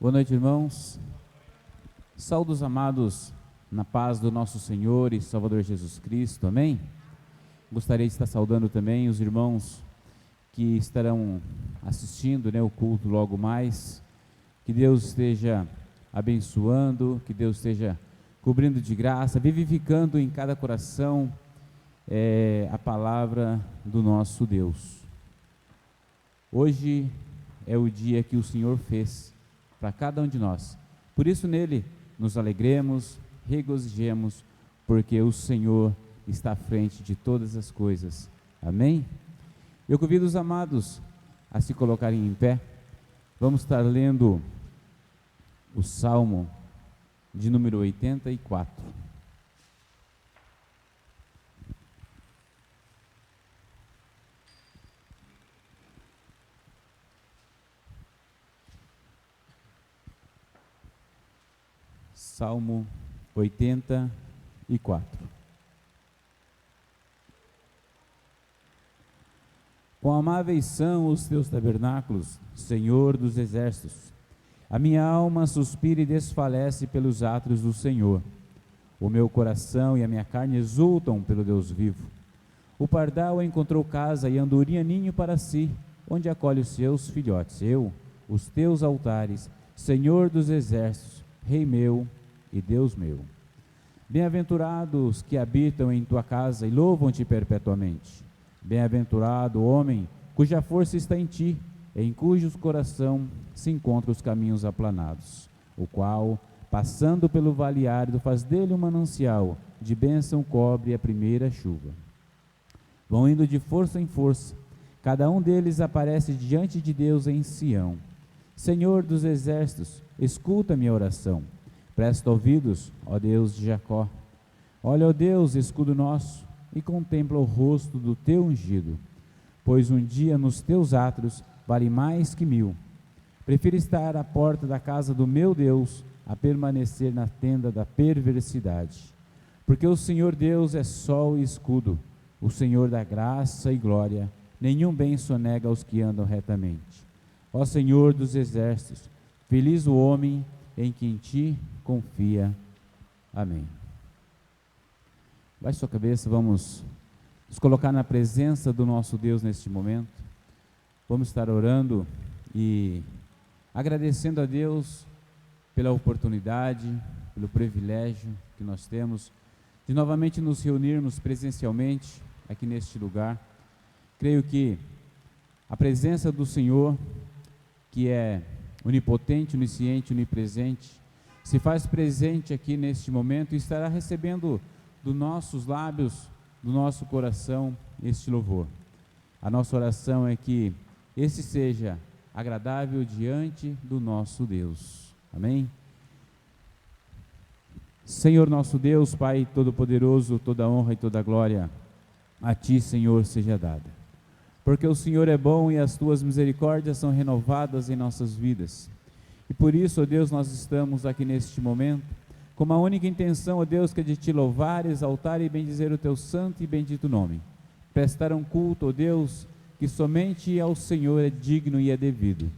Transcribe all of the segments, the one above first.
Boa noite, irmãos. Saúdos amados na paz do nosso Senhor e Salvador Jesus Cristo, amém? Gostaria de estar saudando também os irmãos que estarão assistindo, o culto logo mais. Que Deus esteja abençoando, que Deus esteja cobrindo de graça, vivificando em cada coração a palavra do nosso Deus. Hoje é o dia que o Senhor fez para cada um de nós. Por isso nele nos alegremos, regozijemos, porque o Senhor está à frente de todas as coisas. Amém? Eu convido os amados a se colocarem em pé. Vamos estar lendo o Salmo de número 84. Salmo 84. Quão amáveis são os teus tabernáculos, Senhor dos exércitos. A minha alma suspira e desfalece pelos átrios do Senhor. O meu coração e a minha carne exultam pelo Deus vivo. O pardal encontrou casa e a andorinha ninho para si, onde acolhe os seus filhotes. Eu, os teus altares, Senhor dos exércitos, Rei meu e Deus meu. Bem-aventurados que habitam em tua casa e louvam-te perpetuamente. Bem-aventurado o homem cuja força está em ti, em cujo coração se encontram os caminhos aplanados, o qual, passando pelo vale árido, faz dele um manancial, de bênção cobre a primeira chuva. Vão indo de força em força, cada um deles aparece diante de Deus em Sião. Senhor dos exércitos, escuta minha oração. Presta ouvidos, ó Deus de Jacó. Olha, ó Deus, escudo nosso, e contempla o rosto do teu ungido. Pois um dia nos teus átrios vale mais que 1000. Prefiro estar à porta da casa do meu Deus, a permanecer na tenda da perversidade. Porque o Senhor Deus é sol e escudo, o Senhor da graça e glória, nenhum bem sonega aos que andam retamente. Ó Senhor dos exércitos, feliz o homem em quem ti confia. Amém. Baixe sua cabeça, vamos nos colocar na presença do nosso Deus neste momento. Vamos estar orando e agradecendo a Deus pela oportunidade, pelo privilégio que nós temos de novamente nos reunirmos presencialmente aqui neste lugar. Creio que a presença do Senhor, que é onipotente, onisciente, onipresente, se faz presente aqui neste momento e estará recebendo dos nossos lábios, do nosso coração, este louvor. A nossa oração é que esse seja agradável diante do nosso Deus. Amém? Senhor nosso Deus, Pai Todo-Poderoso, toda honra e toda glória a Ti, Senhor, seja dada. Porque o Senhor é bom e as Tuas misericórdias são renovadas em nossas vidas. E por isso, ó Deus, nós estamos aqui neste momento, com uma única intenção, ó Deus, que é de Te louvar, exaltar e bendizer o Teu santo e bendito nome. Prestar um culto, ó Deus, que somente ao Senhor é digno e é devido.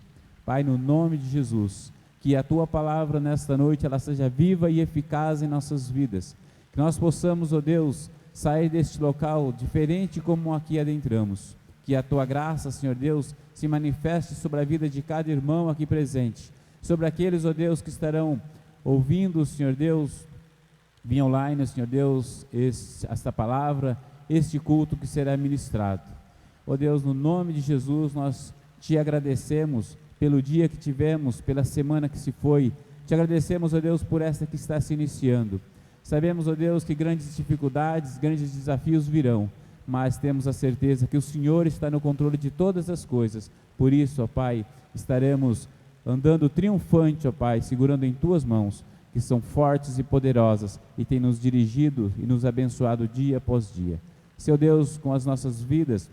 Pai, no nome de Jesus, que a Tua palavra nesta noite, ela seja viva e eficaz em nossas vidas. Que nós possamos, ó Deus, sair deste local diferente como aqui adentramos. Que a Tua graça, Senhor Deus, se manifeste sobre a vida de cada irmão aqui presente, sobre aqueles, ó Deus, que estarão ouvindo, Senhor Deus, via online, Senhor Deus, esta palavra, este culto que será ministrado. Ó Deus, no nome de Jesus, nós Te agradecemos pelo dia que tivemos, pela semana que se foi. Te agradecemos, ó Deus, por esta que está se iniciando. Sabemos, ó Deus, que grandes dificuldades, grandes desafios virão, mas temos a certeza que o Senhor está no controle de todas as coisas. Por isso, ó Pai, estaremos andando triunfante, ó Pai, segurando em Tuas mãos, que são fortes e poderosas, e tem nos dirigido e nos abençoado dia após dia. Seu Deus, com as nossas vidas,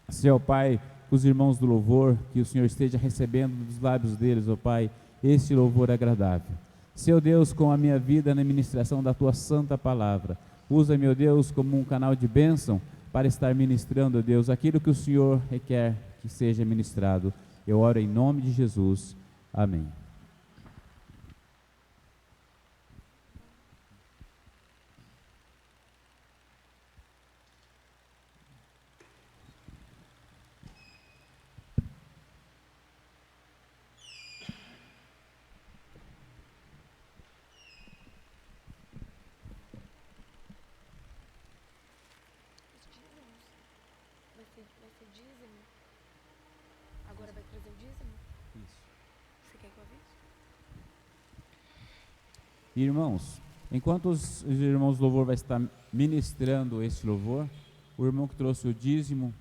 seu Pai, com os irmãos do louvor, que o Senhor esteja recebendo dos lábios deles, ó Pai, este louvor agradável. Seu Deus, com a minha vida na ministração da Tua santa palavra, usa, meu Deus, como um canal de bênção, para estar ministrando, ó Deus, aquilo que o Senhor requer que seja ministrado. Eu oro em nome de Jesus. Amém. dízimo? Agora vai trazer o dízimo? Isso. Você quer que eu avise? Irmãos, enquanto os irmãos do louvor vai estar ministrando este louvor, o irmão que trouxe o dízimo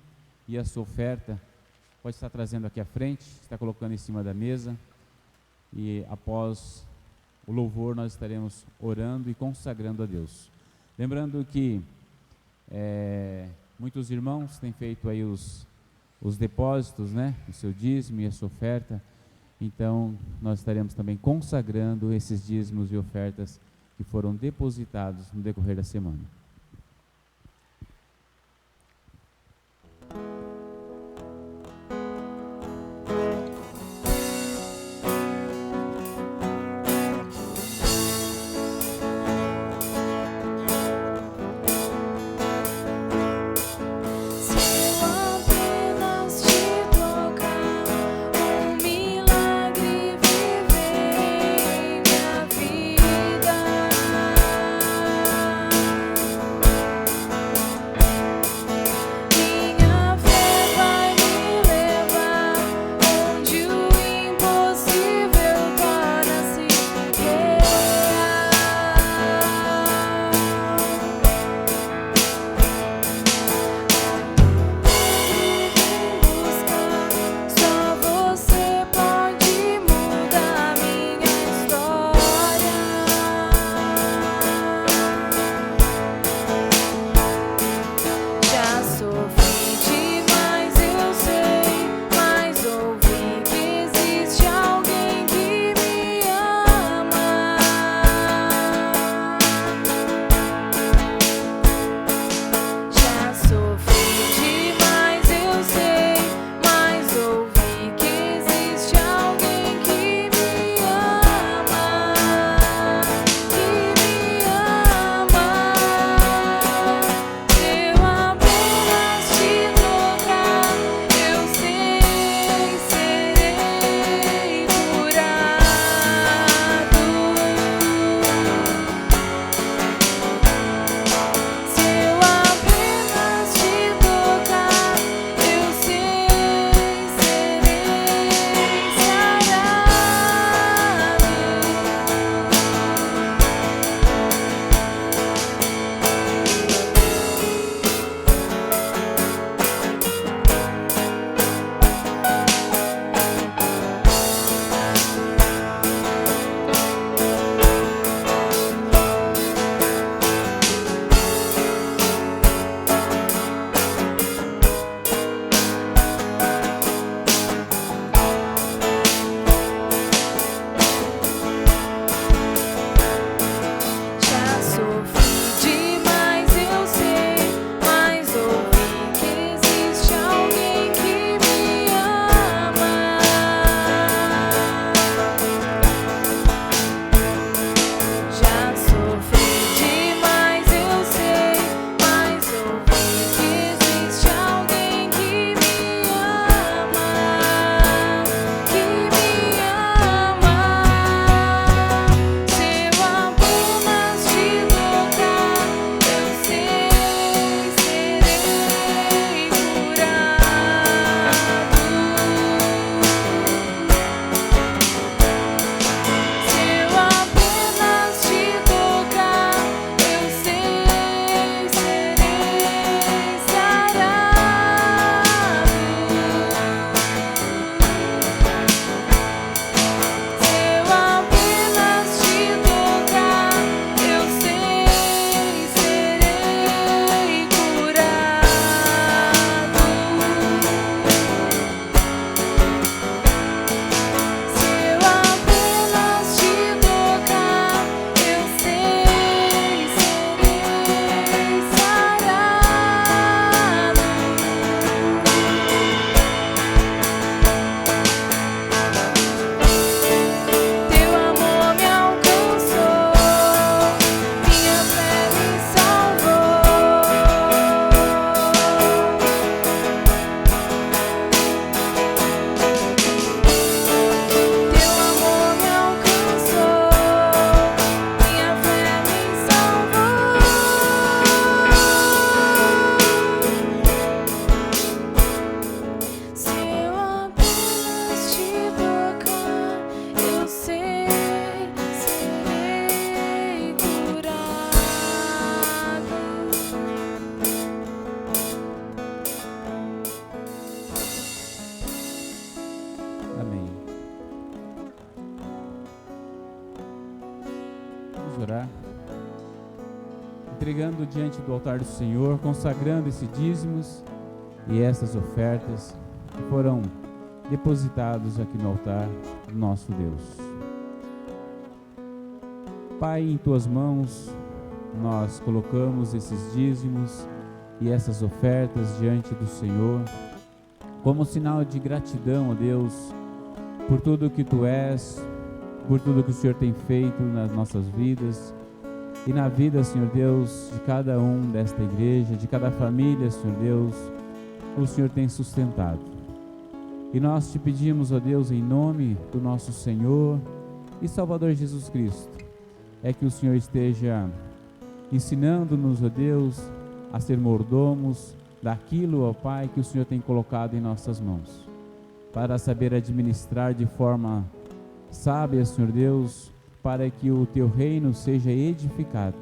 e a sua oferta pode estar trazendo aqui à frente, está colocando em cima da mesa, e após o louvor nós estaremos orando e consagrando a Deus. Lembrando que muitos irmãos têm feito aí os depósitos, né, o seu dízimo e a sua oferta, então nós estaremos também consagrando esses dízimos e ofertas que foram depositados no decorrer da semana. Vida Vamos orar. Entregando diante do altar do Senhor, consagrando esses dízimos e essas ofertas que foram depositados aqui no altar do nosso Deus. Pai, em Tuas mãos nós colocamos esses dízimos e essas ofertas diante do Senhor, como sinal de gratidão a Deus por tudo que Tu és, por tudo que o Senhor tem feito nas nossas vidas e na vida, Senhor Deus, de cada um desta igreja, de cada família, Senhor Deus, o Senhor tem sustentado. E nós te pedimos, ó Deus, em nome do nosso Senhor e Salvador Jesus Cristo, é que o Senhor esteja ensinando-nos, ó Deus, a ser mordomos daquilo, ó Pai, que o Senhor tem colocado em nossas mãos, para saber administrar de forma sábia, Senhor Deus, para que o Teu reino seja edificado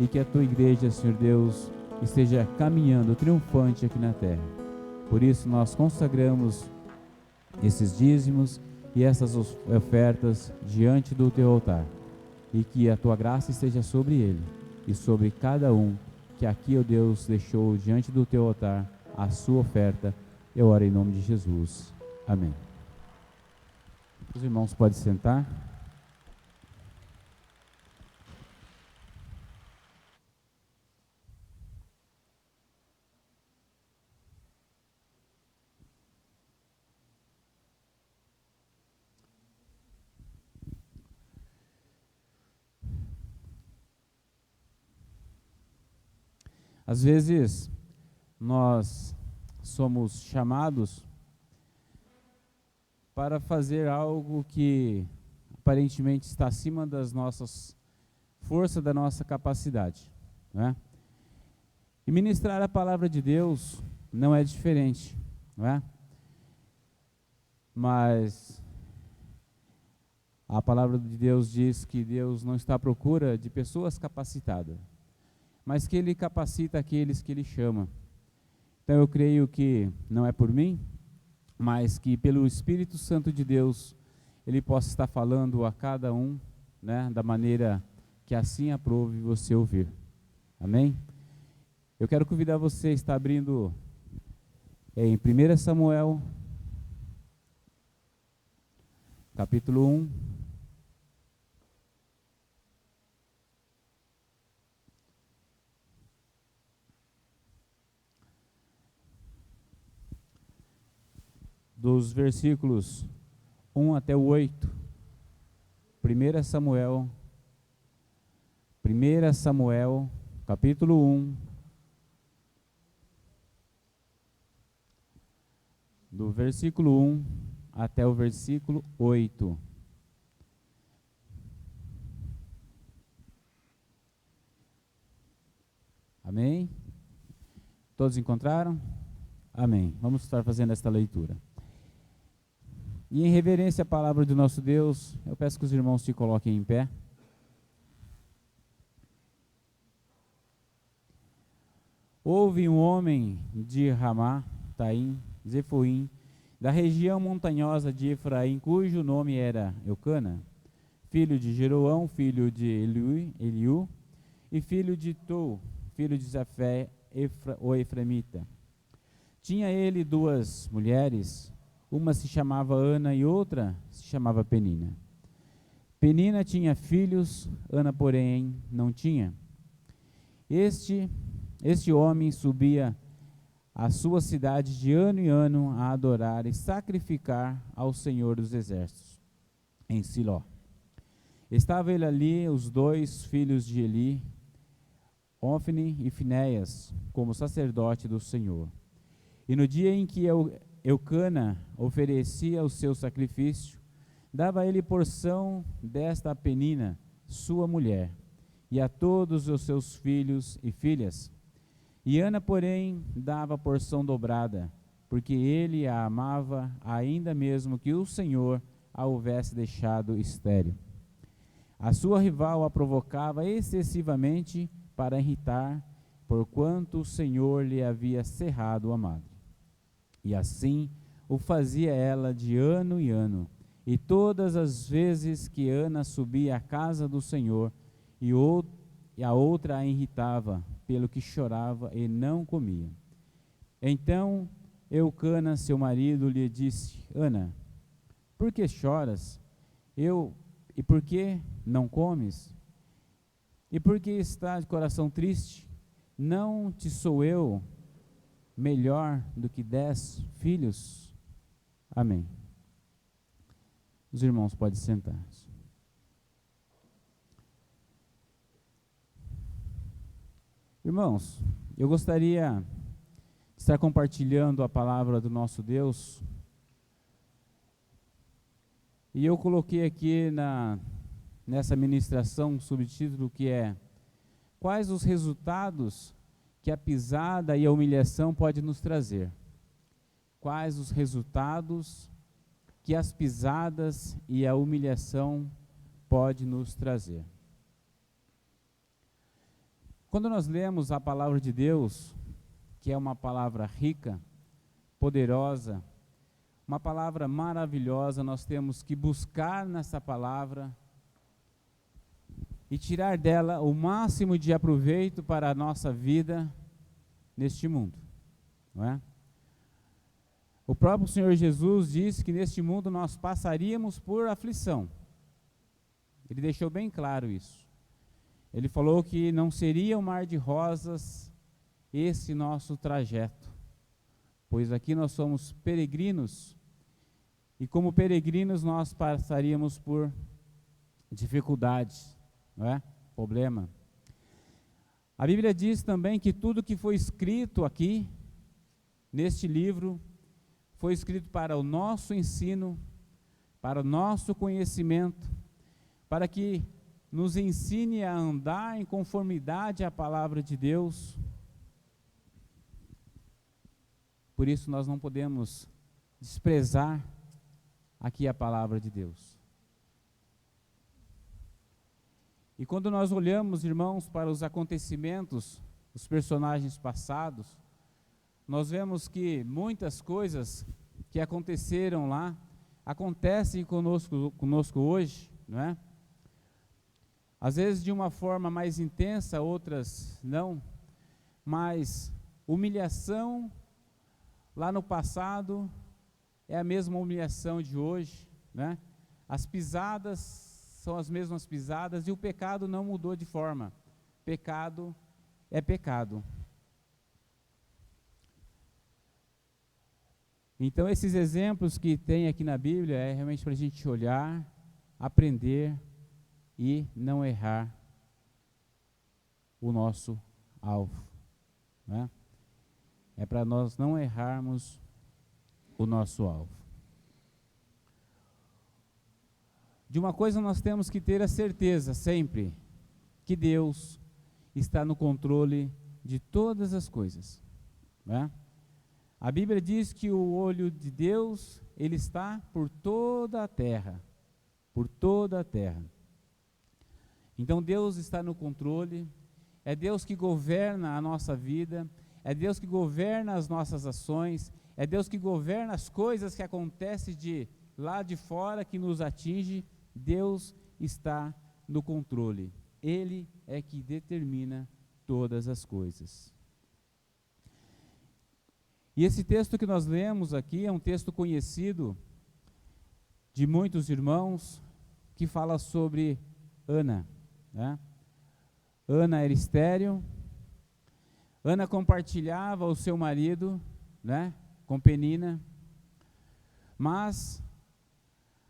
e que a Tua igreja, Senhor Deus, esteja caminhando triunfante aqui na terra. Por isso nós consagramos esses dízimos e essas ofertas diante do Teu altar, e que a Tua graça esteja sobre ele e sobre cada um que aqui, ó Deus, deixou diante do Teu altar a sua oferta. Eu oro em nome de Jesus. Amém. Os irmãos podem sentar. Às vezes, nós somos chamados para fazer algo que aparentemente está acima das nossas forças, da nossa capacidade, né? E ministrar a palavra de Deus não é diferente, não é? Mas a palavra de Deus diz que Deus não está à procura de pessoas capacitadas, mas que Ele capacita aqueles que Ele chama. Então eu creio que não é por mim, mas que pelo Espírito Santo de Deus, Ele possa estar falando a cada um, né, da maneira que assim aprove você ouvir. Amém? Eu quero convidar você a estar abrindo em 1 Samuel, capítulo 1. Dos versículos 1 até o 8. 1 Samuel, capítulo 1, do versículo 1 até o versículo 8. Amém? Todos encontraram? Amém. Vamos estar fazendo esta leitura. E em reverência à palavra do nosso Deus, eu peço que os irmãos se coloquem em pé. Houve um homem de Ramá, Taim, Zefoim, da região montanhosa de Efraim, cujo nome era Eucana, filho de Jeroão, filho de Eliú, e filho de Tou, filho de Zafé, o Efraimita. Tinha ele duas mulheres, uma se chamava Ana e outra se chamava Penina. Penina tinha filhos, Ana, porém, não tinha. Este homem subia à sua cidade de ano em ano a adorar e sacrificar ao Senhor dos Exércitos, em Siló. Estava ele ali, os dois filhos de Eli, Ofni e Finéias, como sacerdote do Senhor. E no dia em que Eucana oferecia o seu sacrifício, dava a ele porção desta a Penina, sua mulher, e a todos os seus filhos e filhas. E Ana, porém, dava porção dobrada, porque ele a amava, ainda mesmo que o Senhor a houvesse deixado estéril. A sua rival a provocava excessivamente para irritar, porquanto o Senhor lhe havia cerrado a madre. E assim o fazia ela de ano em ano. E todas as vezes que Ana subia à casa do Senhor, e a outra a irritava, pelo que chorava e não comia. Então Eucana, seu marido, lhe disse: Ana, por que choras? E por que não comes? E por que está de coração triste? Não te sou eu melhor do que 10 filhos? Amém. Os irmãos podem sentar-se. Irmãos, eu gostaria de estar compartilhando a palavra do nosso Deus. E eu coloquei aqui nessa ministração um subtítulo que é: quais os resultados que a pisada e a humilhação podem nos trazer? Quais os resultados que as pisadas e a humilhação podem nos trazer? Quando nós lemos a palavra de Deus, que é uma palavra rica, poderosa, uma palavra maravilhosa, nós temos que buscar nessa palavra e tirar dela o máximo de aproveito para a nossa vida neste mundo, não é? O próprio Senhor Jesus disse que neste mundo nós passaríamos por aflição. Ele deixou bem claro isso. Ele falou que não seria um mar de rosas esse nosso trajeto, pois aqui nós somos peregrinos, e como peregrinos nós passaríamos por dificuldades, não é? Problema. A Bíblia diz também que tudo que foi escrito aqui, neste livro, foi escrito para o nosso ensino, para o nosso conhecimento, para que nos ensine a andar em conformidade à palavra de Deus. Por isso nós não podemos desprezar aqui a palavra de Deus. E quando nós olhamos, irmãos, para os acontecimentos, os personagens passados, nós vemos que muitas coisas que aconteceram lá, acontecem conosco hoje, não é? Às vezes de uma forma mais intensa, outras não, mas humilhação lá no passado é a mesma humilhação de hoje, né? As pisadas são as mesmas pisadas e o pecado não mudou de forma. Pecado é pecado. Então esses exemplos que tem aqui na Bíblia é realmente para a gente olhar, aprender e não errar o nosso alvo, né? É para nós não errarmos o nosso alvo. De uma coisa nós temos que ter a certeza sempre, que Deus está no controle de todas as coisas, né? A Bíblia diz que o olho de Deus, ele está por toda a terra, por toda a terra. Então Deus está no controle, é Deus que governa a nossa vida, é Deus que governa as nossas ações, é Deus que governa as coisas que acontecem de lá de fora, que nos atinge. Deus está no controle, Ele é que determina todas as coisas. E esse texto que nós lemos aqui é um texto conhecido de muitos irmãos, que fala sobre Ana, né? Ana era estéril, Ana compartilhava o seu marido, né, com Penina, mas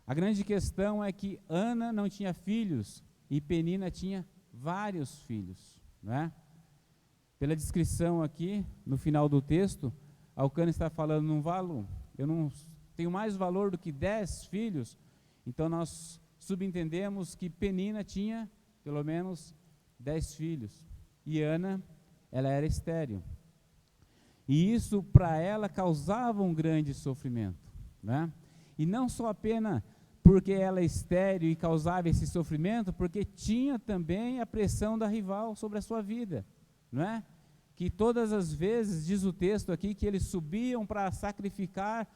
a grande questão é que Ana não tinha filhos e Penina tinha vários filhos, né? Pela descrição aqui, no final do texto, Eucana está falando, eu não tenho mais valor do que 10 filhos, então nós subentendemos que Penina tinha pelo menos 10 filhos, e Ana, ela era estéril, e isso para ela causava um grande sofrimento, né? E não só apenas porque ela é estéril e causava esse sofrimento, porque tinha também a pressão da rival sobre a sua vida, não é? Que todas as vezes, diz o texto aqui, que eles subiam para sacrificar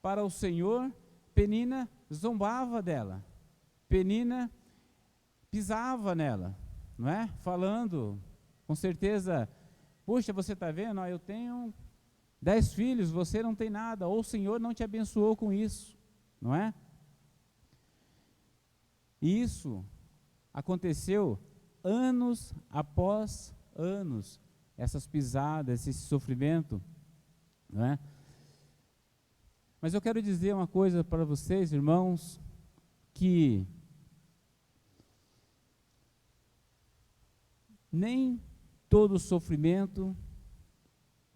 para o Senhor, Penina zombava dela, Penina pisava nela, não é? Falando, com certeza, puxa, você está vendo, ó, eu tenho 10 filhos, você não tem nada, ou o Senhor não te abençoou com isso, não é? E isso aconteceu anos após anos, essas pisadas, esse sofrimento, não é? Mas eu quero dizer uma coisa para vocês, irmãos, que nem todo sofrimento,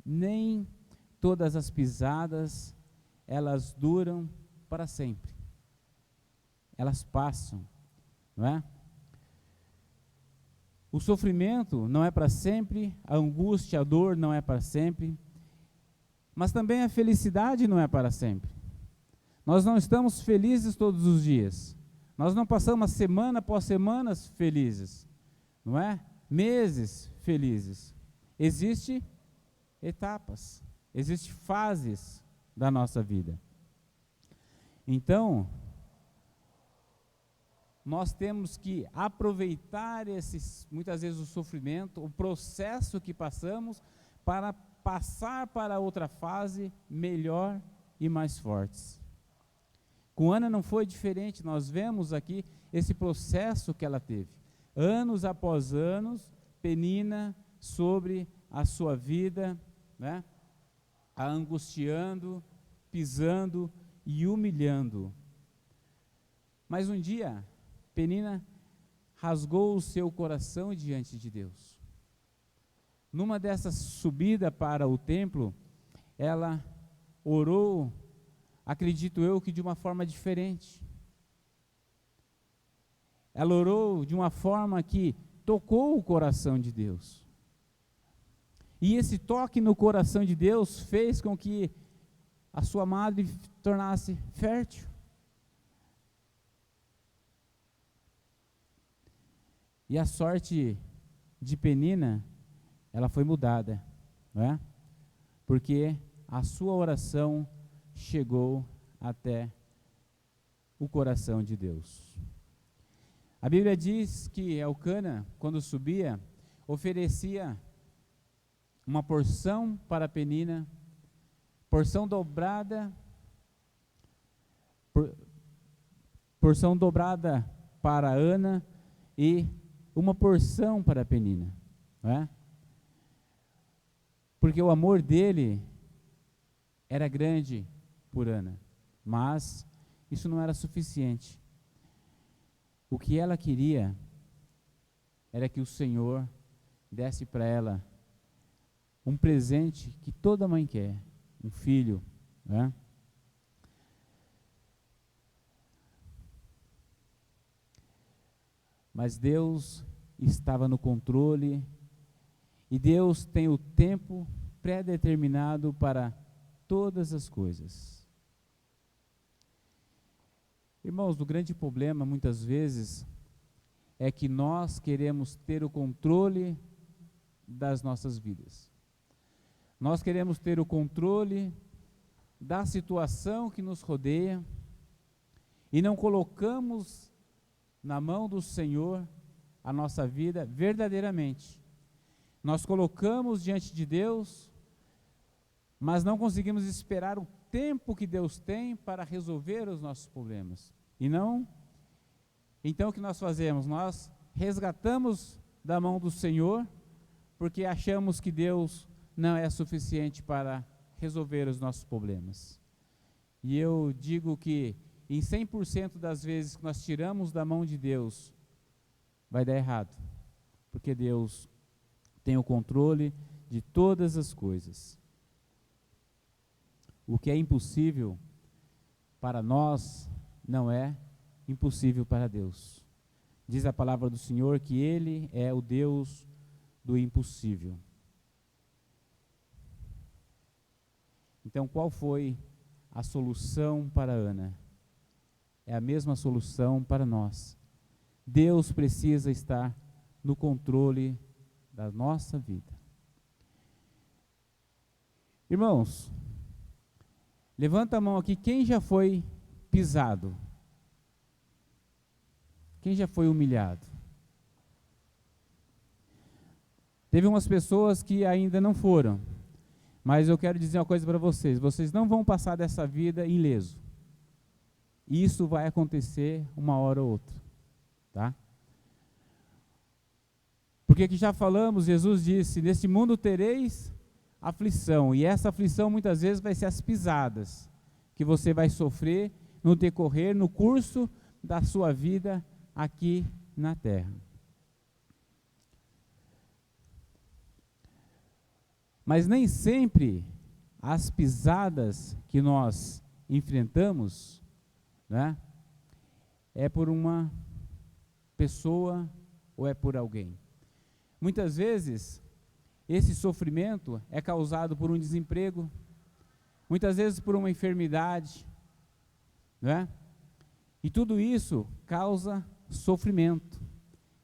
nem todas as pisadas, elas duram para sempre. Elas passam, não é? O sofrimento não é para sempre, a angústia, a dor não é para sempre, mas também a felicidade não é para sempre. Nós não estamos felizes todos os dias. Nós não passamos semana após semanas felizes, não é? Meses felizes. Existem etapas, existem fases da nossa vida. Então, nós temos que aproveitar muitas vezes o sofrimento, o processo que passamos, para passar para outra fase melhor e mais fortes. Com Ana não foi diferente, nós vemos aqui esse processo que ela teve. Anos após anos, Penina sobre a sua vida, né, a angustiando, pisando e humilhando. Mas um dia, Penina rasgou o seu coração diante de Deus. Numa dessas subidas para o templo, ela orou, acredito eu que de uma forma diferente. Ela orou de uma forma que tocou o coração de Deus. E esse toque no coração de Deus fez com que a sua madre tornasse fértil. E a sorte de Penina, ela foi mudada, não é? Porque a sua oração chegou até o coração de Deus. A Bíblia diz que Elcana, quando subia, oferecia uma porção para Penina, porção dobrada para Ana e uma porção para Penina, não é? Porque o amor dele era grande por Ana, mas isso não era suficiente. O que ela queria era que o Senhor desse para ela um presente que toda mãe quer, um filho, né? Mas Deus estava no controle, e Deus tem o tempo pré-determinado para todas as coisas. Irmãos, o grande problema muitas vezes é que nós queremos ter o controle das nossas vidas. Nós queremos ter o controle da situação que nos rodeia e não colocamos na mão do Senhor a nossa vida verdadeiramente. Nós colocamos diante de Deus, mas não conseguimos esperar o tempo que Deus tem para resolver os nossos problemas. Então o que nós fazemos? Nós resgatamos da mão do Senhor, porque achamos que Deus não é suficiente para resolver os nossos problemas. E eu digo que em 100% das vezes que nós tiramos da mão de Deus, vai dar errado, porque Deus tem o controle de todas as coisas. O que é impossível para nós não é impossível para Deus. Diz a palavra do Senhor que Ele é o Deus do impossível. Então, qual foi a solução para Ana? É a mesma solução para nós. Deus precisa estar no controle da nossa vida. Irmãos, levanta a mão aqui, quem já foi pisado? Quem já foi humilhado? Teve umas pessoas que ainda não foram, mas eu quero dizer uma coisa para vocês: vocês não vão passar dessa vida ileso. Isso vai acontecer uma hora ou outra, tá? Porque que já falamos, Jesus disse: neste mundo tereis aflição, e essa aflição muitas vezes vai ser as pisadas que você vai sofrer no decorrer, no curso da sua vida aqui na terra. Mas nem sempre as pisadas que nós enfrentamos, né, é por uma pessoa ou é por alguém. Muitas vezes, esse sofrimento é causado por um desemprego, muitas vezes por uma enfermidade, né? E tudo isso causa sofrimento,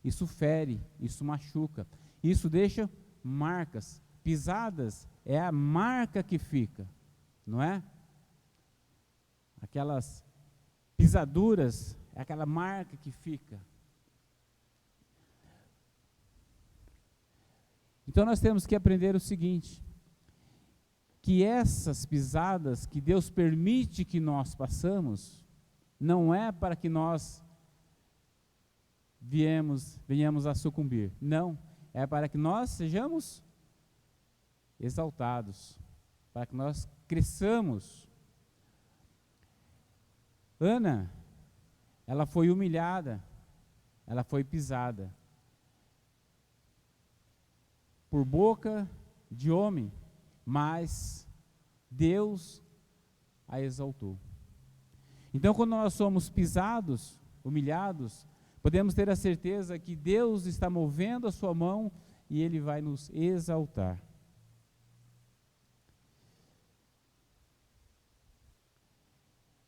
isso fere, isso machuca, isso deixa marcas. Pisadas é a marca que fica, não é? Aquelas pisaduras é aquela marca que fica. Então nós temos que aprender o seguinte, que essas pisadas que Deus permite que nós passamos, não é para que nós venhamos a sucumbir. Não, é para que nós sejamos exaltados, para que nós cresçamos. Ana, ela foi humilhada, ela foi pisada por boca de homem, mas Deus a exaltou. Então, quando nós somos pisados, humilhados, podemos ter a certeza que Deus está movendo a sua mão e Ele vai nos exaltar.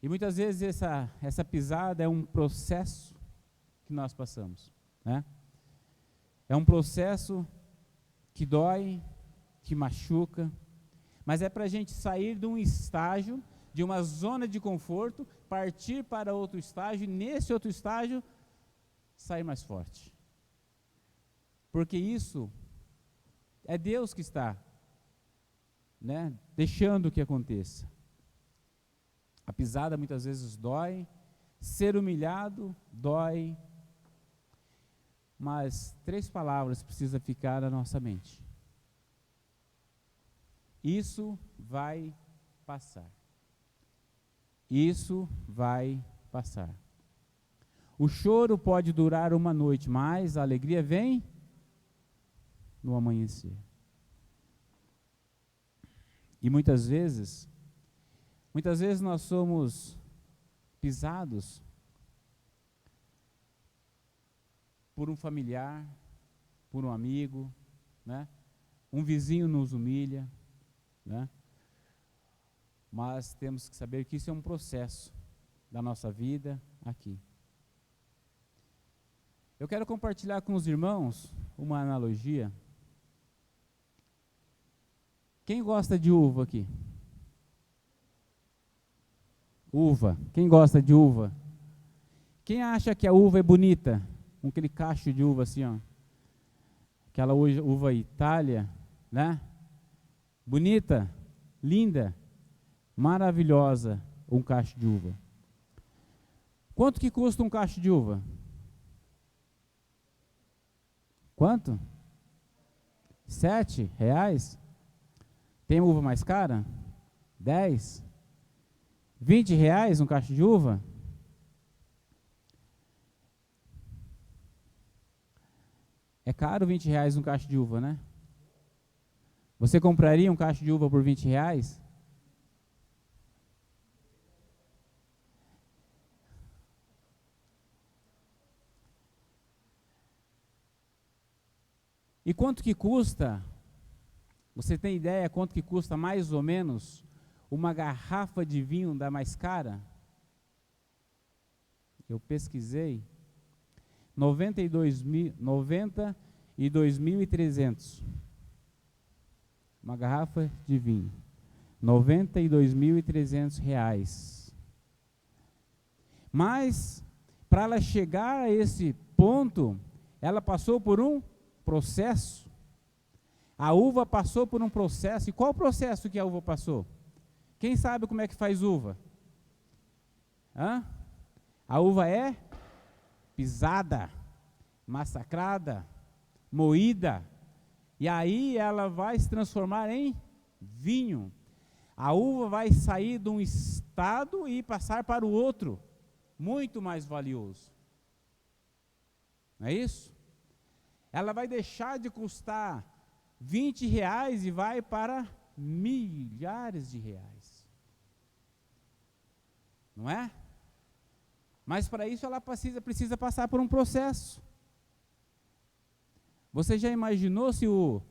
E muitas vezes essa pisada é um processo que nós passamos, né? É um processo que dói, que machuca, mas é para a gente sair de um estágio, de uma zona de conforto, partir para outro estágio, e nesse outro estágio, sair mais forte. Porque isso é Deus que está, né, deixando que aconteça. A pisada muitas vezes dói, ser humilhado dói, mas 3 palavras precisam ficar na nossa mente. Isso vai passar. Isso vai passar. O choro pode durar uma noite, mas a alegria vem no amanhecer. E muitas vezes nós somos pisados por um familiar, por um amigo, né? Um vizinho nos humilha, né? Mas temos que saber que isso é um processo da nossa vida aqui. Eu quero compartilhar com os irmãos uma analogia. Quem gosta de uva aqui? Uva. Quem gosta de uva? Quem acha que a uva é bonita? Com aquele cacho de uva assim, ó. Aquela uva Itália, né? Bonita, linda, maravilhosa, um cacho de uva. Quanto que custa um cacho de uva? Quanto? 7 reais? Tem uva mais cara? 10? 20 reais um cacho de uva? É caro 20 reais um cacho de uva, né? Você compraria um cacho de uva por 20 reais? E quanto que custa? Você tem ideia quanto que custa mais ou menos uma garrafa de vinho da mais cara? Eu pesquisei. 92.300. Uma garrafa de vinho. 92.300 reais. Mas, para ela chegar a esse ponto, ela passou por um processo. A uva passou por um processo. E qual o processo que a uva passou? Quem sabe como é que faz uva? A uva é pisada, massacrada, moída, e aí ela vai se transformar em vinho. A uva vai sair de um estado e passar para o outro, muito mais valioso. Não é isso? Ela vai deixar de custar R$20 e vai para milhares de reais. Não é? Mas para isso ela precisa passar por um processo. Você já imaginou se o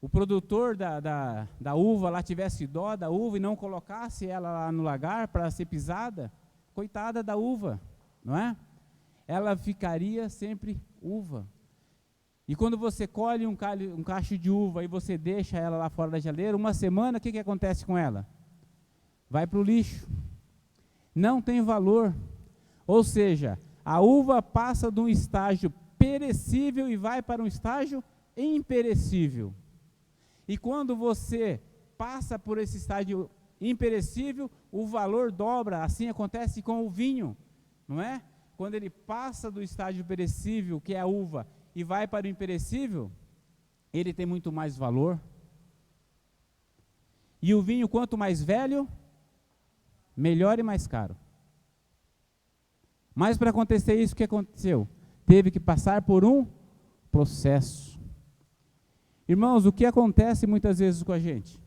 produtor da uva lá tivesse dó da uva e não colocasse ela lá no lagar para ser pisada? Coitada da uva, não é? Ela ficaria sempre uva. E quando você colhe um cacho de uva e você deixa ela lá fora da geladeira, uma semana, o que acontece com ela? Vai para o lixo. Não tem valor. Ou seja, a uva passa de um estágio perecível e vai para um estágio imperecível. E quando você passa por esse estágio imperecível, o valor dobra. Assim acontece com o vinho, não é? Quando ele passa do estágio perecível, que é a uva, e vai para o imperecível, ele tem muito mais valor. E o vinho, quanto mais velho, melhor e mais caro. Mas para acontecer isso, o que aconteceu? Teve que passar por um processo. Irmãos, o que acontece muitas vezes com a gente?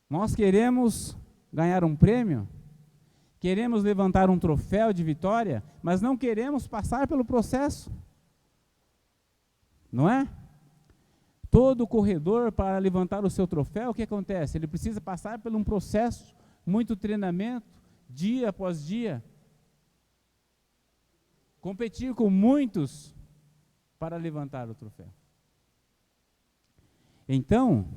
Nós queremos ganhar um prêmio, queremos levantar um troféu de vitória, mas não queremos passar pelo processo. Não é? Todo corredor, para levantar o seu troféu, o que acontece? Ele precisa passar por um processo, muito treinamento, dia após dia. Competir com muitos para levantar o troféu. Então,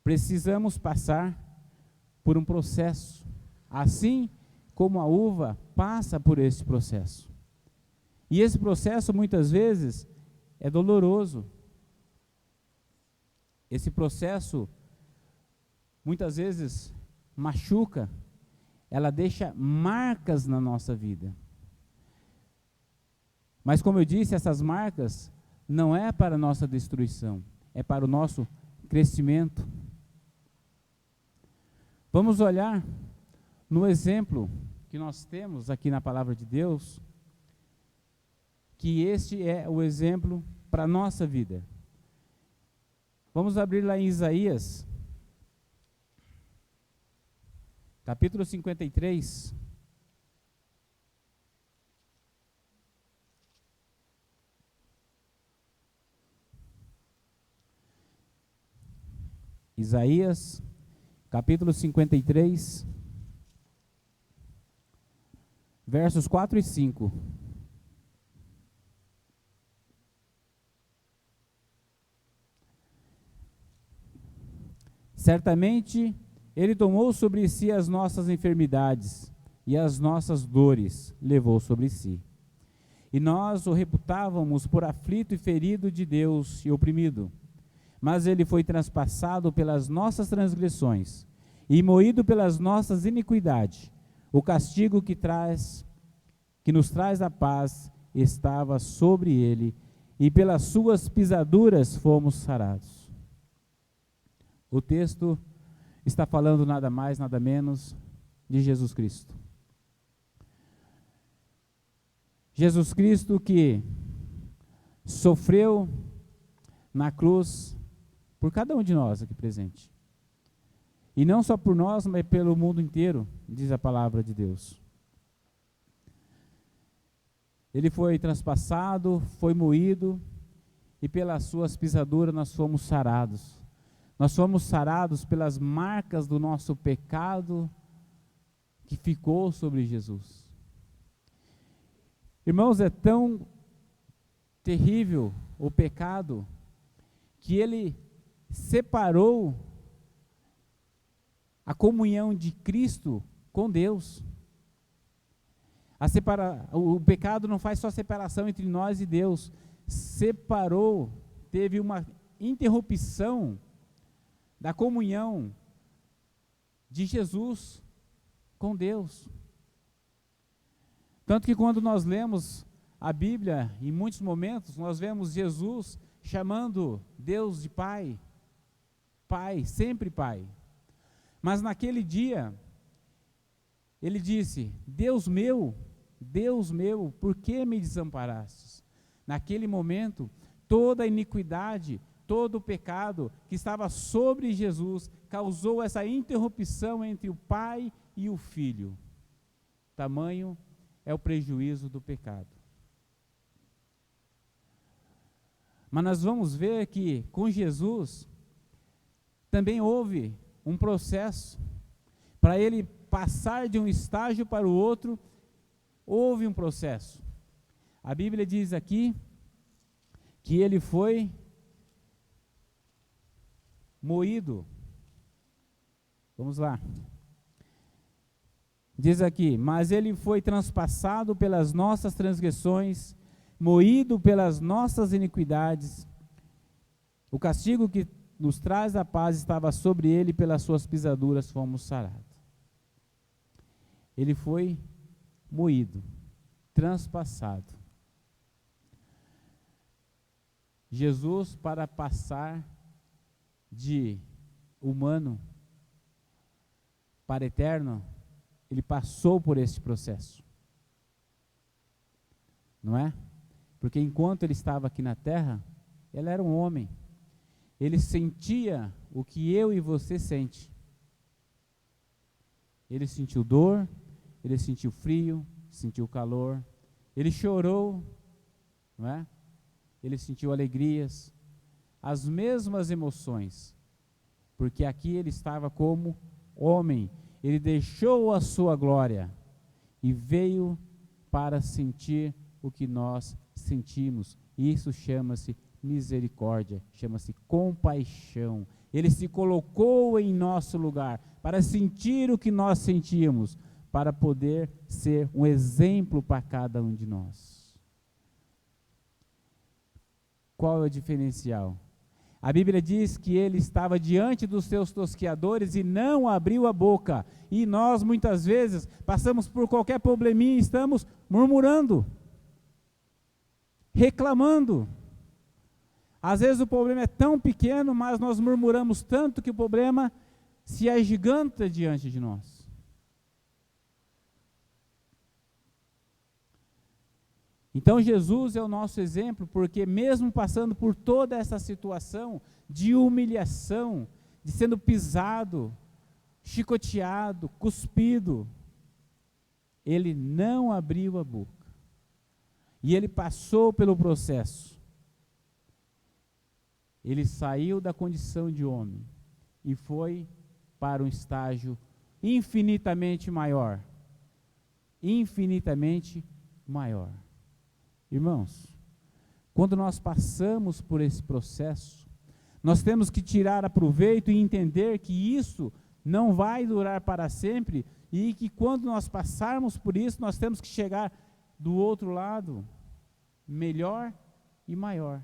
precisamos passar por um processo, assim como a uva passa por esse processo. E esse processo, muitas vezes, é doloroso. Esse processo, muitas vezes, machuca. Ela deixa marcas na nossa vida. Mas, como eu disse, essas marcas não é para a nossa destruição, é para o nosso crescimento. Vamos olhar no exemplo que nós temos aqui na palavra de Deus, que este é o exemplo para a nossa vida. Vamos abrir lá em Isaías, capítulo 53. Isaías, capítulo 53, versos 4 e 5. Certamente Ele tomou sobre si as nossas enfermidades e as nossas dores levou sobre si. E nós o reputávamos por aflito e ferido de Deus e oprimido. Mas ele foi transpassado pelas nossas transgressões e moído pelas nossas iniquidades. O castigo que nos traz a paz estava sobre ele, e pelas suas pisaduras fomos sarados. O texto está falando nada mais, nada menos de Jesus Cristo. Jesus Cristo que sofreu na cruz por cada um de nós aqui presente. E não só por nós, mas pelo mundo inteiro, diz a palavra de Deus. Ele foi transpassado, foi moído, e pelas suas pisaduras nós fomos sarados. Nós fomos sarados pelas marcas do nosso pecado que ficou sobre Jesus. Irmãos, é tão terrível o pecado que ele separou a comunhão de Cristo com Deus. O pecado não faz só separação entre nós e Deus. separou, teve uma interrupção da comunhão de Jesus com Deus. Tanto que quando nós lemos a Bíblia, em muitos momentos, nós vemos Jesus chamando Deus de Pai. Pai, sempre Pai. Mas naquele dia, ele disse: Deus meu, por que me desamparastes? Naquele momento, toda a iniquidade, todo o pecado que estava sobre Jesus causou essa interrupção entre o Pai e o Filho. Tamanho é o prejuízo do pecado. Mas nós vamos ver que com Jesus também houve um processo para ele passar de um estágio para o outro. Houve um processo. A Bíblia diz aqui que ele foi moído. Vamos lá. Diz aqui: mas ele foi transpassado pelas nossas transgressões, moído pelas nossas iniquidades. O castigo que nos traz a paz estava sobre ele, pelas suas pisaduras fomos sarados. Ele foi moído, transpassado. Jesus, para passar de humano para eterno, ele passou por esse processo. Não é? Porque enquanto ele estava aqui na terra, ele era um homem. Ele sentia o que eu e você sente. Ele sentiu dor, ele sentiu frio, sentiu calor, ele chorou, não é? Ele sentiu alegrias, as mesmas emoções, porque aqui ele estava como homem. Ele deixou a sua glória e veio para sentir o que nós sentimos. Isso chama-se misericórdia, chama-se compaixão. Ele se colocou em nosso lugar para sentir o que nós sentíamos, para poder ser um exemplo para cada um de nós. Qual é o diferencial? A Bíblia diz que ele estava diante dos seus tosqueadores e não abriu a boca. E nós, muitas vezes, passamos por qualquer probleminha e estamos murmurando, reclamando. Às vezes o problema é tão pequeno, mas nós murmuramos tanto que o problema se agiganta diante de nós. Então Jesus é o nosso exemplo, porque mesmo passando por toda essa situação de humilhação, de sendo pisado, chicoteado, cuspido, ele não abriu a boca. E ele passou pelo processo. Ele saiu da condição de homem e foi para um estágio infinitamente maior. Infinitamente maior. Irmãos, quando nós passamos por esse processo, nós temos que tirar proveito e entender que isso não vai durar para sempre e que quando nós passarmos por isso, nós temos que chegar do outro lado, melhor e maior.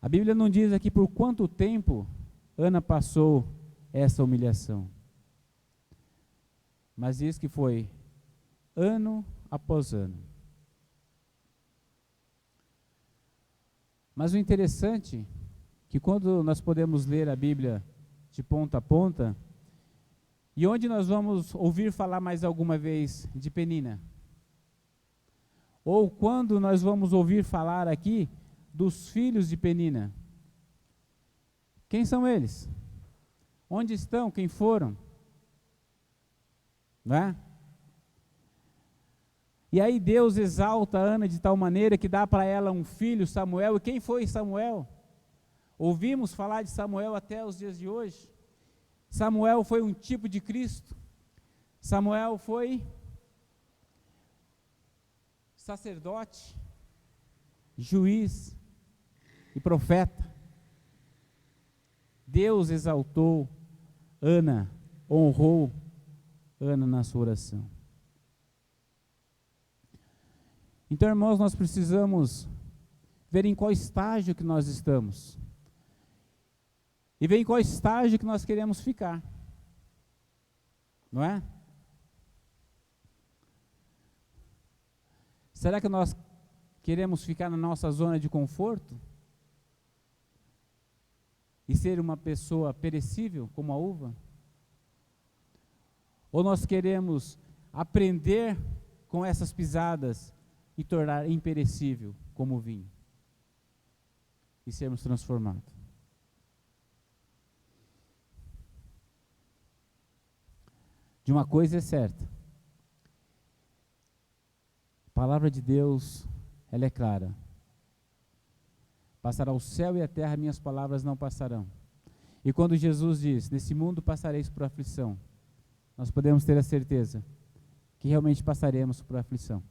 A Bíblia não diz aqui por quanto tempo Ana passou essa humilhação, mas diz que foi ano após ano. Mas o interessante é que quando nós podemos ler a Bíblia de ponta a ponta, e onde nós vamos ouvir falar mais alguma vez de Penina? Ou quando nós vamos ouvir falar aqui dos filhos de Penina? Quem são eles? Onde estão? Quem foram? Não é? E aí Deus exalta Ana de tal maneira que dá para ela um filho, Samuel. E quem foi Samuel? Ouvimos falar de Samuel até os dias de hoje. Samuel foi um tipo de Cristo. Samuel foi sacerdote, juiz e profeta. Deus exaltou Ana, honrou Ana na sua oração. Então, irmãos, nós precisamos ver em qual estágio que nós estamos. E ver em qual estágio que nós queremos ficar. Não é? Será que nós queremos ficar na nossa zona de conforto? E ser uma pessoa perecível, como a uva? Ou nós queremos aprender com essas pisadas e tornar imperecível, como o vinho? E sermos transformados? De uma coisa é certa. A palavra de Deus, ela é clara. Passará o céu e a terra, minhas palavras não passarão. E quando Jesus diz, nesse mundo passareis por aflição, nós podemos ter a certeza que realmente passaremos por aflição.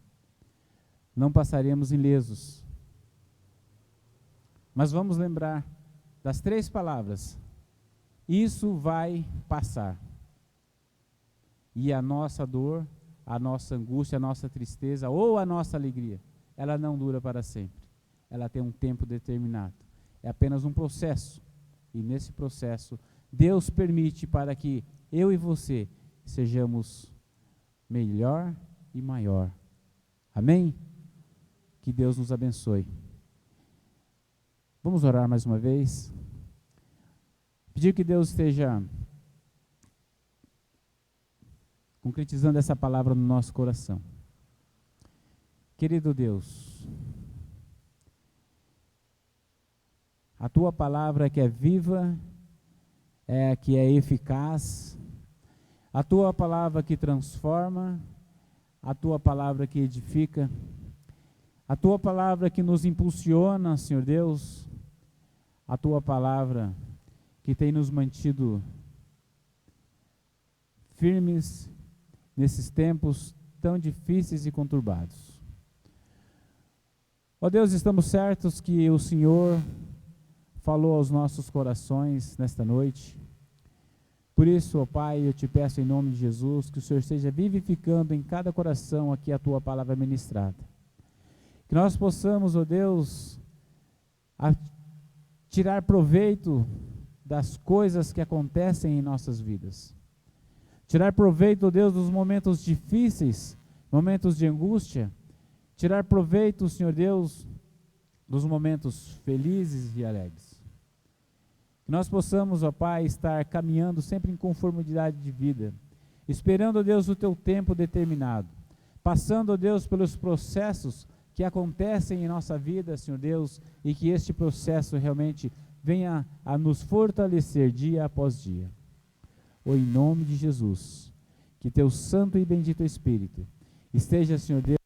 Não passaremos ilesos. Mas vamos lembrar das 3 palavras. Isso vai passar. E a nossa dor, a nossa angústia, a nossa tristeza ou a nossa alegria, ela não dura para sempre. Ela tem um tempo determinado. É apenas um processo. E nesse processo, Deus permite para que eu e você sejamos melhor e maior. Amém? Que Deus nos abençoe. Vamos orar mais uma vez. Pedir que Deus esteja concretizando essa palavra no nosso coração. Querido Deus, a Tua palavra que é viva, que é eficaz, a Tua palavra que transforma, a Tua palavra que edifica, a Tua palavra que nos impulsiona, Senhor Deus, a Tua palavra que tem nos mantido firmes nesses tempos tão difíceis e conturbados. Ó Deus, estamos certos que o Senhor falou aos nossos corações nesta noite. Por isso, ó Pai, eu te peço em nome de Jesus que o Senhor esteja vivificando em cada coração aqui a Tua palavra ministrada. Que nós possamos, ó Deus, tirar proveito das coisas que acontecem em nossas vidas. Tirar proveito, ó Deus, dos momentos difíceis, momentos de angústia. Tirar proveito, Senhor Deus, dos momentos felizes e alegres. Que nós possamos, ó Pai, estar caminhando sempre em conformidade de vida, esperando, ó Deus, o Teu tempo determinado, passando, ó Deus, pelos processos que acontecem em nossa vida, Senhor Deus, e que este processo realmente venha a nos fortalecer dia após dia. Ou em nome de Jesus, que Teu Santo e Bendito Espírito esteja, Senhor Deus,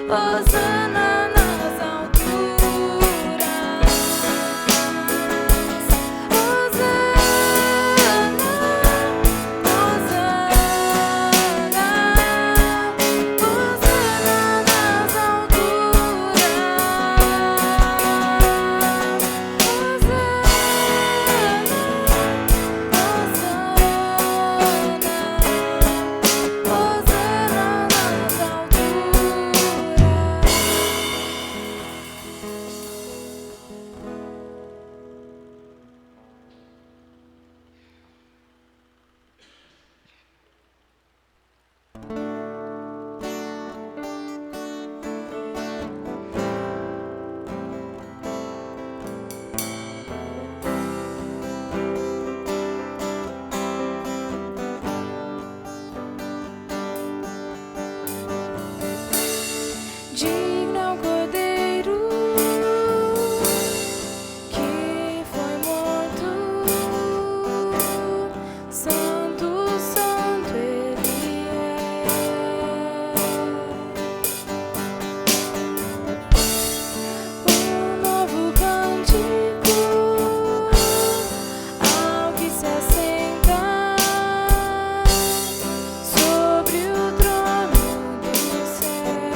Hosana nas alturas. Hosana, Hosana, Hosana nas alturas. Digno é o Cordeiro que foi morto, Santo, Santo Ele é. Um novo cântico ao que se assenta sobre o trono do céu.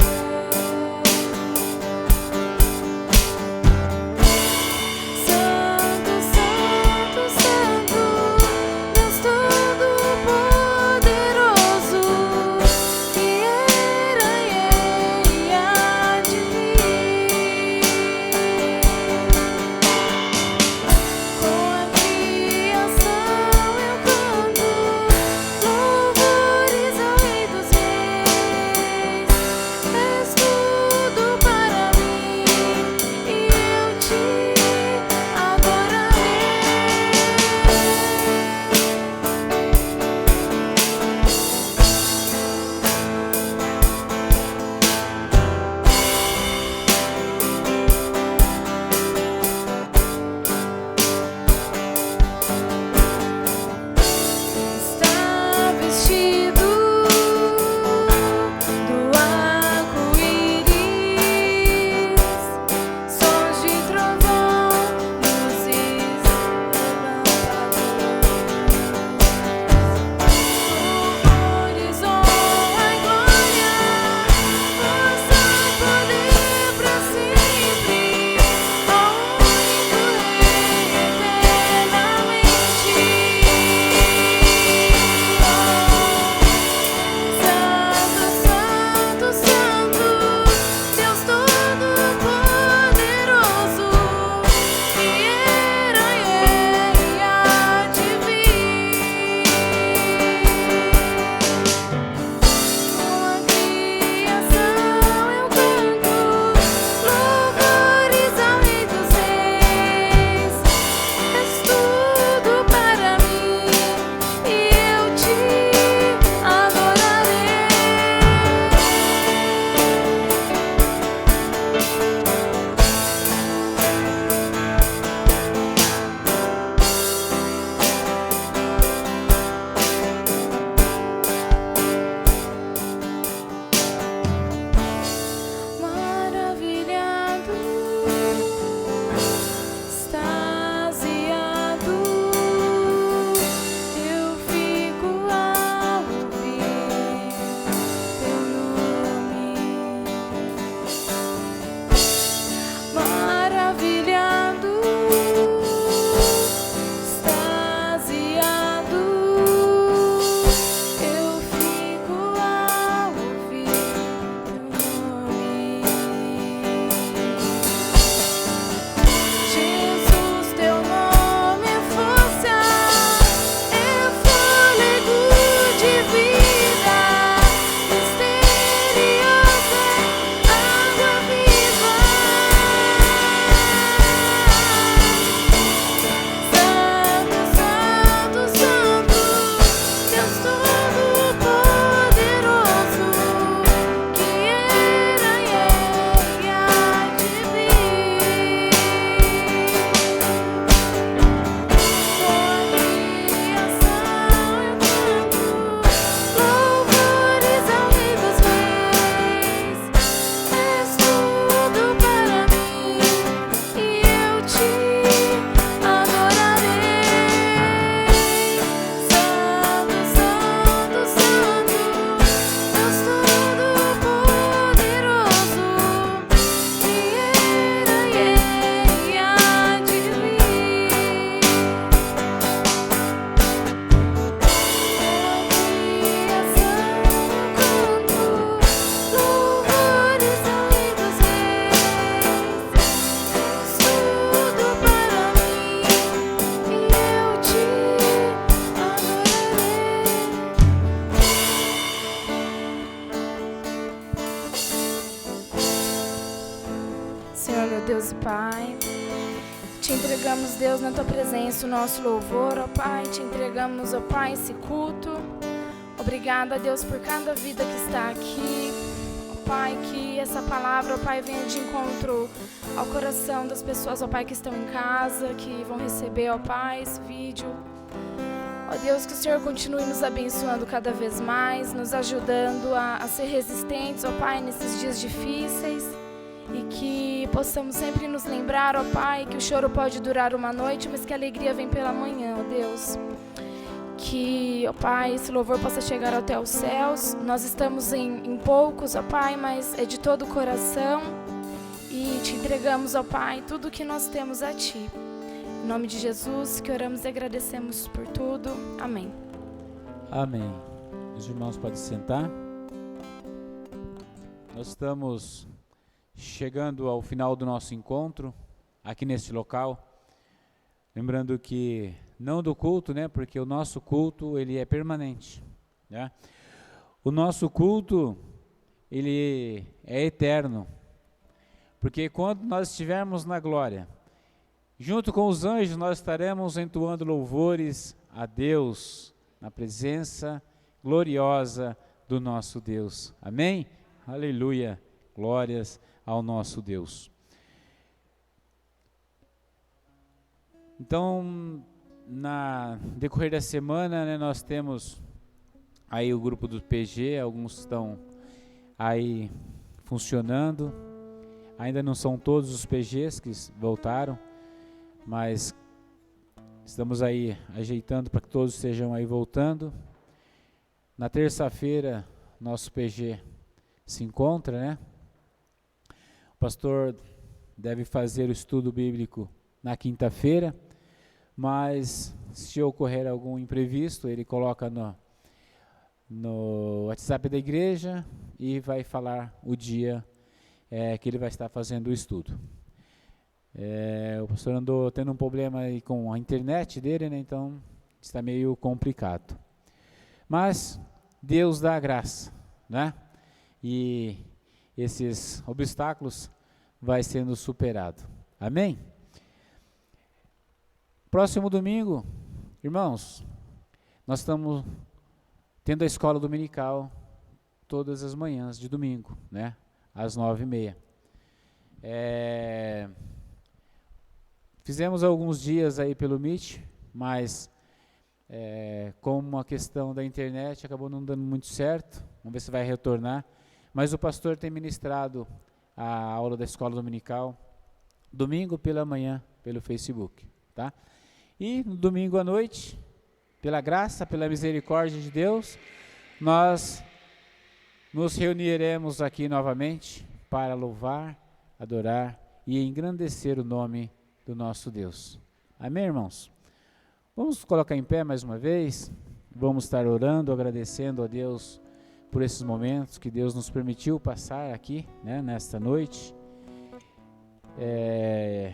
Deus e Pai. Te entregamos, Deus, na Tua presença o nosso louvor, ó Pai. Te entregamos, ó Pai, esse culto. Obrigada, Deus, por cada vida que está aqui. Ó Pai, que essa palavra, ó Pai, venha de encontro ao coração das pessoas, ó Pai, que estão em casa, que vão receber, ó Pai, esse vídeo. Ó Deus, que o Senhor continue nos abençoando cada vez mais, nos ajudando a ser resistentes, ó Pai, nesses dias difíceis. E que possamos sempre nos lembrar, ó Pai, que o choro pode durar uma noite, mas que a alegria vem pela manhã, ó Deus. Que, ó Pai, esse louvor possa chegar até os céus. Nós estamos em poucos, ó Pai, mas é de todo o coração. E te entregamos, ó Pai, tudo que nós temos a Ti. Em nome de Jesus, que oramos e agradecemos por tudo. Amém. Amém. Os irmãos podem sentar. Nós estamos chegando ao final do nosso encontro aqui neste local. Lembrando que não do culto, né? Porque o nosso culto, ele é permanente, né? O nosso culto, ele é eterno. Porque quando nós estivermos na glória, junto com os anjos, nós estaremos entoando louvores a Deus, na presença gloriosa do nosso Deus. Amém? Aleluia. Glórias ao nosso Deus. Então, na decorrer da semana, né, nós temos aí o grupo do PG, alguns estão aí funcionando. Ainda não são todos os PGs que voltaram, mas estamos aí ajeitando para que todos estejam aí voltando. Na terça-feira, nosso PG se encontra, né? O pastor deve fazer o estudo bíblico na quinta-feira, mas se ocorrer algum imprevisto, ele coloca no WhatsApp da igreja e vai falar o dia que ele vai estar fazendo o estudo. O pastor andou tendo um problema aí com a internet dele, né? Então está meio complicado. Mas Deus dá a graça, né? E esses obstáculos vai sendo superado. Amém? Próximo domingo, irmãos, nós estamos tendo a escola dominical todas as manhãs de domingo, né? Às 9h30. Fizemos alguns dias aí pelo Meet, mas como a questão da internet acabou não dando muito certo. Vamos ver se vai retornar. Mas o pastor tem ministrado a aula da escola dominical domingo pela manhã pelo Facebook, tá? E no domingo à noite, pela graça, pela misericórdia de Deus, nós nos reuniremos aqui novamente para louvar, adorar e engrandecer o nome do nosso Deus. Amém, irmãos? Vamos colocar em pé mais uma vez, vamos estar orando, agradecendo a Deus por esses momentos que Deus nos permitiu passar aqui, né, nesta noite.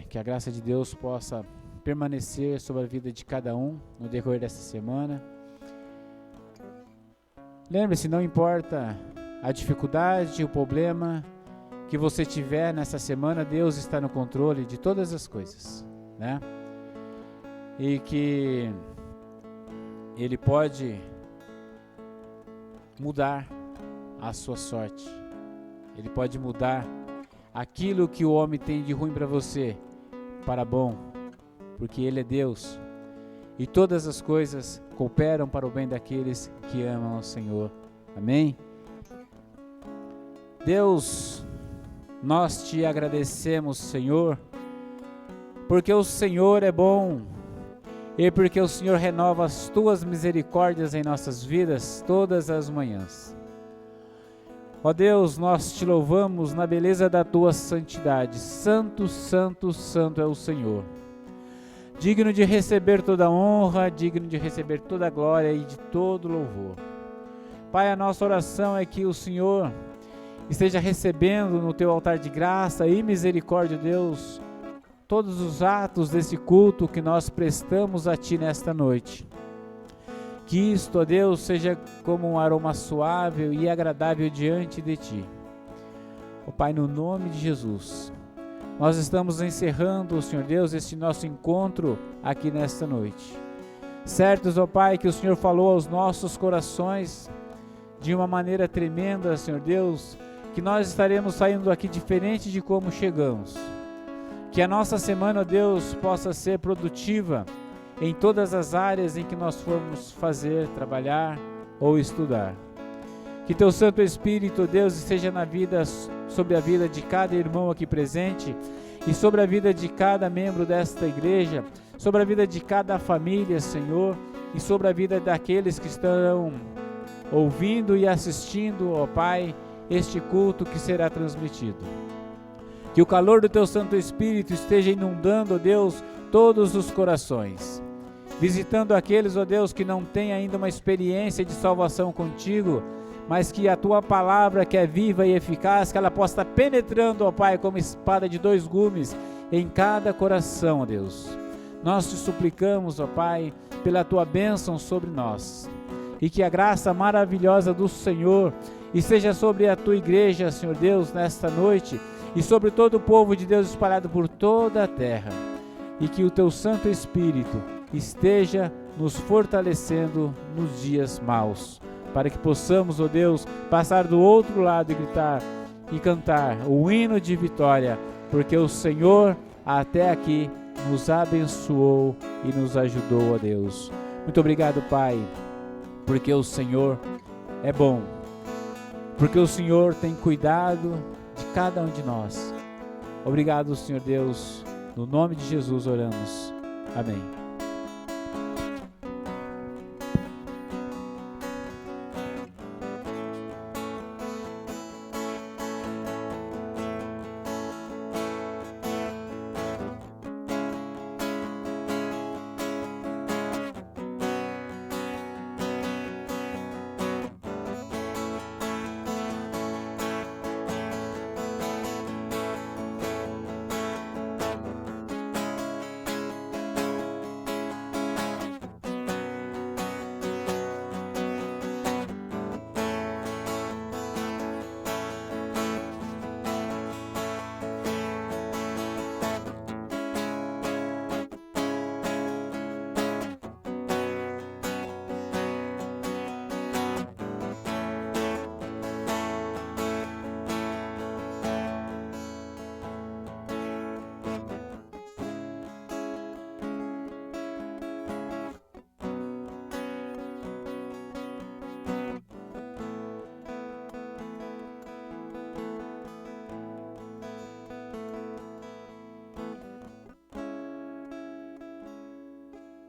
Que a graça de Deus possa permanecer sobre a vida de cada um no decorrer dessa semana. Lembre-se, não importa a dificuldade, o problema que você tiver nessa semana, Deus está no controle de todas as coisas, né? E que Ele pode mudar a sua sorte. Ele pode mudar aquilo que o homem tem de ruim para você, para bom, porque Ele é Deus. E todas as coisas cooperam para o bem daqueles que amam ao Senhor. Amém? Deus, nós te agradecemos, Senhor, porque o Senhor é bom e porque o Senhor renova as tuas misericórdias em nossas vidas todas as manhãs. Ó Deus, nós te louvamos na beleza da tua santidade. Santo, santo, santo é o Senhor. Digno de receber toda honra, digno de receber toda glória e de todo louvor. Pai, a nossa oração é que o Senhor esteja recebendo no teu altar de graça e misericórdia, Deus, todos os atos desse culto que nós prestamos a Ti nesta noite. Que isto, ó Deus, seja como um aroma suave e agradável diante de Ti. Ó Pai, no nome de Jesus, nós estamos encerrando, Senhor Deus, este nosso encontro aqui nesta noite. Certos, ó Pai, que o Senhor falou aos nossos corações de uma maneira tremenda, Senhor Deus, que nós estaremos saindo aqui diferente de como chegamos. Que a nossa semana, ó Deus, possa ser produtiva em todas as áreas em que nós formos fazer, trabalhar ou estudar. Que Teu Santo Espírito, ó Deus, esteja sobre a vida de cada irmão aqui presente e sobre a vida de cada membro desta igreja, sobre a vida de cada família, Senhor, e sobre a vida daqueles que estão ouvindo e assistindo, ó Pai, este culto que será transmitido. Que o calor do Teu Santo Espírito esteja inundando, ó Deus, todos os corações, visitando aqueles, ó Deus, que não têm ainda uma experiência de salvação contigo, mas que a Tua palavra, que é viva e eficaz, que ela possa estar penetrando, ó Pai, como espada de 2 gumes em cada coração, ó Deus. Nós te suplicamos, ó Pai, pela Tua bênção sobre nós, e que a graça maravilhosa do Senhor esteja sobre a Tua igreja, Senhor Deus, nesta noite, e sobre todo o povo de Deus espalhado por toda a terra, e que o Teu Santo Espírito esteja nos fortalecendo nos dias maus, para que possamos, ó Deus, passar do outro lado e gritar e cantar o hino de vitória, porque o Senhor até aqui nos abençoou e nos ajudou, ó Deus. Muito obrigado, Pai, porque o Senhor é bom, porque o Senhor tem cuidado de cada um de nós. Obrigado, Senhor Deus, no nome de Jesus oramos. Amém.